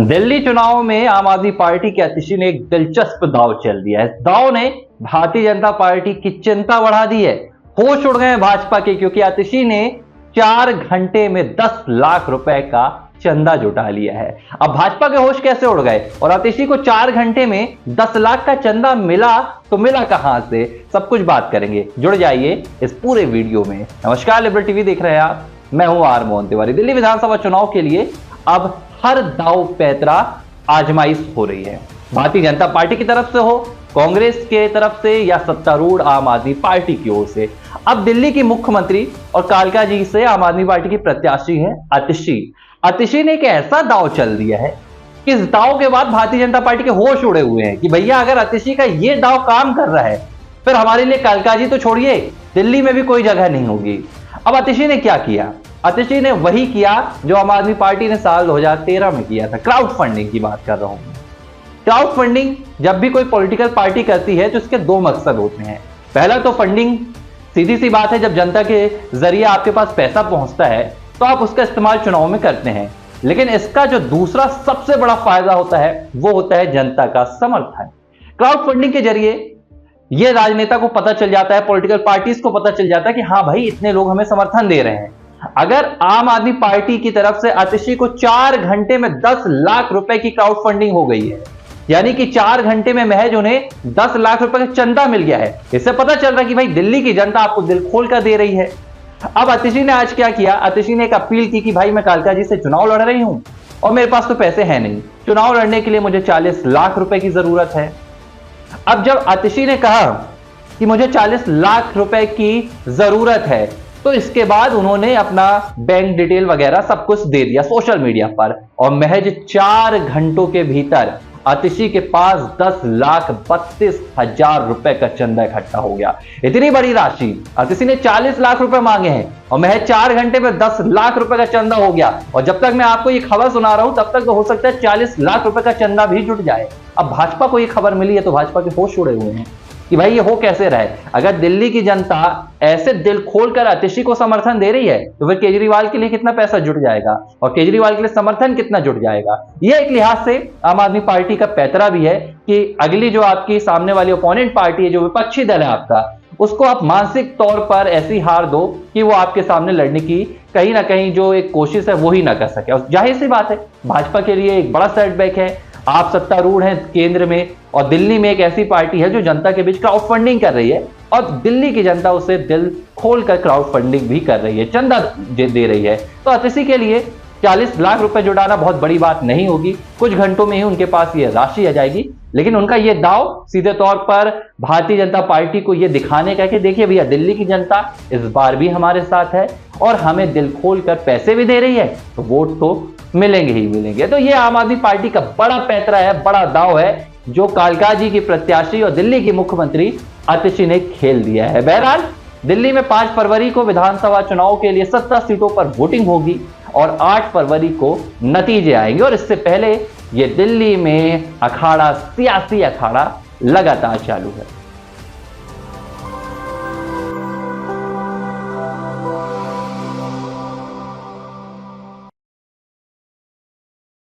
दिल्ली चुनाव में आम आदमी पार्टी के आतिशी ने एक दिलचस्प दांव चल दिया है। इस दांव ने भारतीय जनता पार्टी की चिंता बढ़ा दी है। होश उड़ गए हैं भाजपा के, क्योंकि आतिशी ने 4 घंटे में 10 लाख रुपए का चंदा जुटा लिया है। अब भाजपा के होश कैसे उड़ गए और आतिशी को 4 घंटे में 10 लाख का चंदा मिला, तो मिला कहां से, सब कुछ बात करेंगे। जुड़ जाइए इस पूरे वीडियो में। नमस्कार, लिबरल टीवी देख रहे हैं आप, मैं हूं आर मोहन तिवारी। दिल्ली विधानसभा चुनाव के लिए अब हर दाव पैतरा आजमाइश हो रही है। भारतीय जनता पार्टी की तरफ से हो, कांग्रेस के तरफ से, या सत्तारूढ़ आम आदमी पार्टी की ओर से। अब दिल्ली की मुख्यमंत्री और कालका जी से आम आदमी पार्टी की प्रत्याशी है आतिशी। आतिशी ने एक ऐसा दाव चल दिया है कि इस दाव के बाद भारतीय जनता पार्टी के होश उड़े हुए हैं कि भैया अगर आतिशी का ये दाव काम कर रहा है, फिर हमारे लिए कालका जी तो छोड़िए, दिल्ली में भी कोई जगह नहीं होगी। अब आतिशी ने क्या किया? आतिशी ने वही किया जो आम आदमी पार्टी ने साल 2013 में किया था। क्राउड फंडिंग की बात कर रहा हूं। क्राउड फंडिंग जब भी कोई पॉलिटिकल पार्टी करती है तो इसके दो मकसद होते हैं। पहला तो फंडिंग, सीधी सी बात है, जब जनता के जरिए आपके पास पैसा पहुंचता है तो आप उसका इस्तेमाल चुनाव में करते हैं। लेकिन इसका जो दूसरा सबसे बड़ा फायदा होता है वो होता है जनता का समर्थन। क्राउड फंडिंग के जरिए यह राजनेता को पता चल जाता है, पॉलिटिकल पार्टीज को पता चल जाता है कि हाँ भाई, इतने लोग हमें समर्थन दे रहे हैं। अगर आम आदमी पार्टी की तरफ से आतिशी को 4 घंटे में 10 लाख रुपए की क्राउड फंडिंग हो गई है, यानी कि 4 घंटे में महज उन्हें 10 लाख रुपए का चंदा मिल गया है, इससे पता चल रहा है कि भाई दिल्ली की जनता आपको दिल खोल कर दे रही है। अब आतिशी ने आज क्या किया? आतिशी ने एक अपील की कि भाई मैं कालका जी से चुनाव लड़ रही हूं और मेरे पास तो पैसे हैं नहीं, चुनाव लड़ने के लिए मुझे 40 लाख रुपए की जरूरत है। अब जब आतिशी ने कहा कि मुझे 40 लाख रुपए की जरूरत है, तो इसके बाद उन्होंने अपना बैंक डिटेल वगैरह सब कुछ दे दिया सोशल मीडिया पर, और महज 4 घंटों के भीतर आतिशी के पास 10,32,000 रुपए का चंदा इकट्ठा हो गया। इतनी बड़ी राशि, आतिशी ने 40 लाख रुपए मांगे हैं और महज 4 घंटे में 10 लाख रुपए का चंदा हो गया। और जब तक मैं आपको ये खबर सुना रहा हूं तब तक तो हो सकता है 40 लाख रुपए का चंदा भी जुट जाए। अब भाजपा को ये खबर मिली है तो भाजपा के होश उड़े हुए हैं कि भाई ये हो कैसे रहे। अगर दिल्ली की जनता ऐसे दिल खोलकर आतिशी को समर्थन दे रही है तो फिर केजरीवाल के लिए कितना पैसा जुट जाएगा और केजरीवाल के लिए समर्थन कितना जुट जाएगा। यह एक लिहाज से आम आदमी पार्टी का पैतरा भी है कि अगली जो आपकी सामने वाली ओपोनेंट पार्टी है, जो विपक्षी दल है आपका, उसको आप मानसिक तौर पर ऐसी हार दो कि वो आपके सामने लड़ने की कहीं ना कहीं जो एक कोशिश है वो ही ना कर सके। और जाहिर सी बात है, भाजपा के लिए एक बड़ा सेटबैक है। आप सत्तारूढ़ हैं केंद्र में और दिल्ली में एक ऐसी पार्टी है जो जनता के बीच क्राउड फंडिंग कर रही है, और दिल्ली की जनता उसे दिल खोलकर क्राउड फंडिंग भी कर रही है, चंदा दे रही है। तो आतिशी के लिए 40 लाख रुपए जुटाना बहुत बड़ी बात नहीं होगी। कुछ घंटों में ही उनके पास ये राशि आ जाएगी। लेकिन उनका ये दाव सीधे तौर पर भारतीय जनता पार्टी को ये दिखाने का कि देखिए भैया, दिल्ली की जनता इस बार भी हमारे साथ है और हमें दिल खोलकर पैसे भी दे रही है, तो वोट तो मिलेंगे ही मिलेंगे। तो ये आम आदमी पार्टी का बड़ा पैतरा है, बड़ा दाव है, जो कालका जी की प्रत्याशी और दिल्ली की मुख्यमंत्री आतिशी ने खेल दिया है। बहरहाल दिल्ली में 5 फरवरी को विधानसभा चुनाव के लिए 17 सीटों पर वोटिंग होगी और 8 फरवरी को नतीजे आएंगे। और इससे पहले ये दिल्ली में अखाड़ा, सियासी अखाड़ा लगातार चालू है।